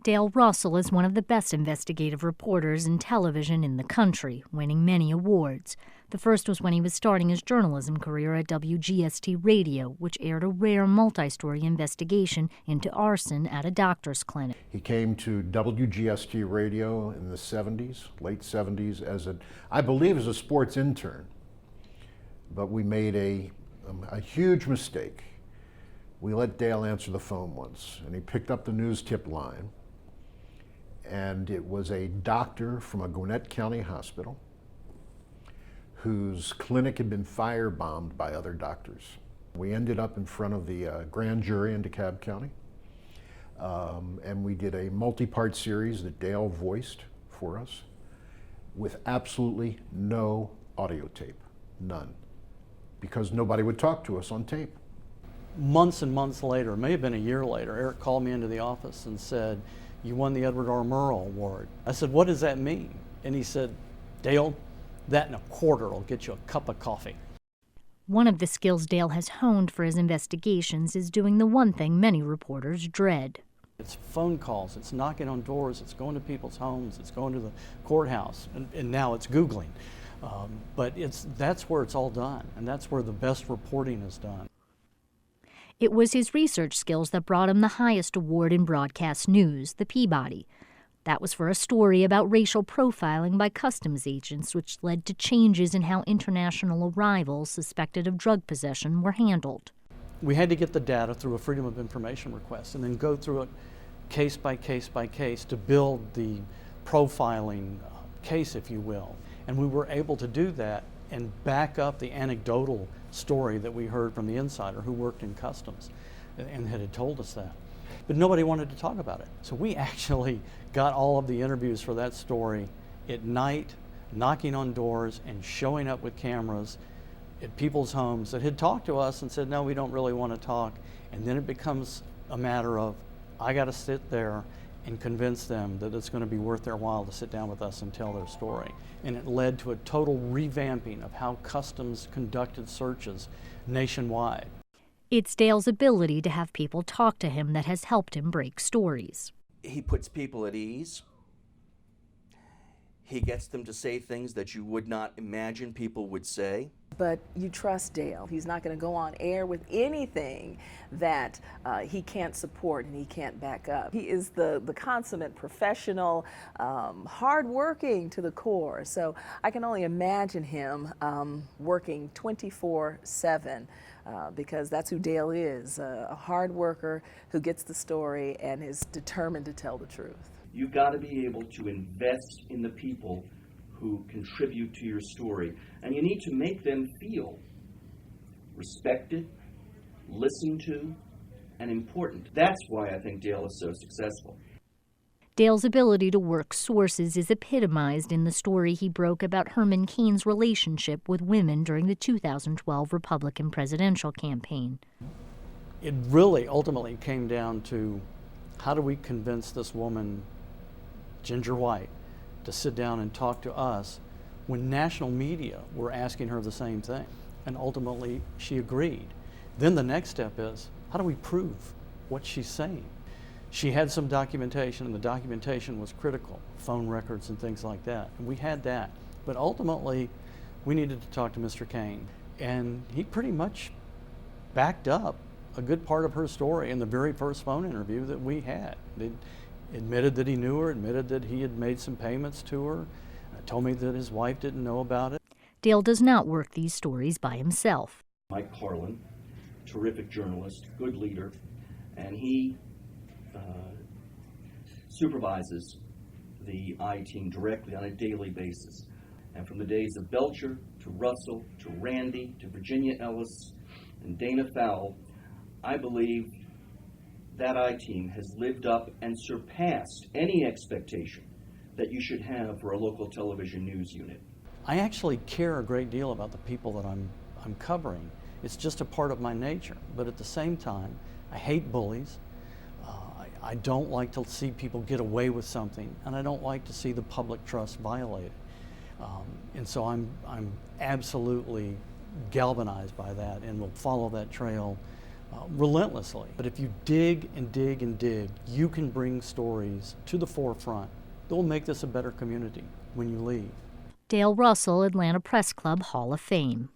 Dale Russell is one of the best investigative reporters in television in the country, winning many awards. The first was when he was starting his journalism career at WGST Radio, which aired a rare multi-story investigation into arson at a doctor's clinic. He came to WGST Radio in the 70s, late 70s, I believe as a sports intern. But we made a huge mistake. We let Dale answer the phone once, and he picked up the news tip line. And it was a doctor from a Gwinnett County hospital whose clinic had been firebombed by other doctors. We ended up in front of the grand jury in DeKalb County, and we did a multi-part series that Dale voiced for us with absolutely no audio tape, none, because nobody would talk to us on tape. Months and months later, it may have been a year later, Eric called me into the office and said, "You won the Edward R. Murrow Award." I said, "What does that mean?" And he said, "Dale, that and a quarter will get you a cup of coffee." One of the skills Dale has honed for his investigations is doing the one thing many reporters dread. It's phone calls, it's knocking on doors, it's going to people's homes, it's going to the courthouse, and now it's Googling. But that's where it's all done, and that's where the best reporting is done. It was his research skills that brought him the highest award in broadcast news, the Peabody. That was for a story about racial profiling by customs agents, which led to changes in how international arrivals suspected of drug possession were handled. We had to get the data through a Freedom of Information request and then go through it case by case by case to build the profiling case, if you will. And we were able to do that and back up the anecdotal story that we heard from the insider who worked in customs and had told us that. But nobody wanted to talk about it. So we actually got all of the interviews for that story at night, knocking on doors and showing up with cameras at people's homes that had talked to us and said, "No, we don't really want to talk." And then it becomes a matter of, I got to sit there and convince them that it's going to be worth their while to sit down with us and tell their story. And it led to a total revamping of how customs conducted searches nationwide. It's Dale's ability to have people talk to him that has helped him break stories. He puts people at ease. He gets them to say things that you would not imagine people would say. But you trust Dale. He's not going to go on air with anything that he can't support and he can't back up. He is the consummate professional, hardworking to the core. So I can only imagine him working 24/7 because that's who Dale is, a hard worker who gets the story and is determined to tell the truth. You've got to be able to invest in the people who contribute to your story. And you need to make them feel respected, listened to, and important. That's why I think Dale is so successful. Dale's ability to work sources is epitomized in the story he broke about Herman Cain's relationship with women during the 2012 Republican presidential campaign. It really ultimately came down to, how do we convince this woman, Ginger White, to sit down and talk to us when national media were asking her the same thing? And ultimately she agreed. Then the next step is, how do we prove what she's saying? She had some documentation, and the documentation was critical, phone records and things like that, and we had that. But ultimately we needed to talk to Mr. Cain, and he pretty much backed up a good part of her story in the very first phone interview that we had. They admitted that he knew her, admitted that he had made some payments to her, told me that his wife didn't know about it. Dale does not work these stories by himself. Mike Carlin, terrific journalist, good leader, and he supervises the I-team directly on a daily basis. And from the days of Belcher to Russell to Randy to Virginia Ellis and Dana Fowle, I believe that I-team has lived up and surpassed any expectation that you should have for a local television news unit. I actually care a great deal about the people that I'm covering. It's just a part of my nature. But at the same time, I hate bullies. I don't like to see people get away with something, and I don't like to see the public trust violated. And so I'm absolutely galvanized by that, and will follow that trail relentlessly. But if you dig and dig and dig, you can bring stories to the forefront that will make this a better community when you leave. Dale Russell, Atlanta Press Club Hall of Fame.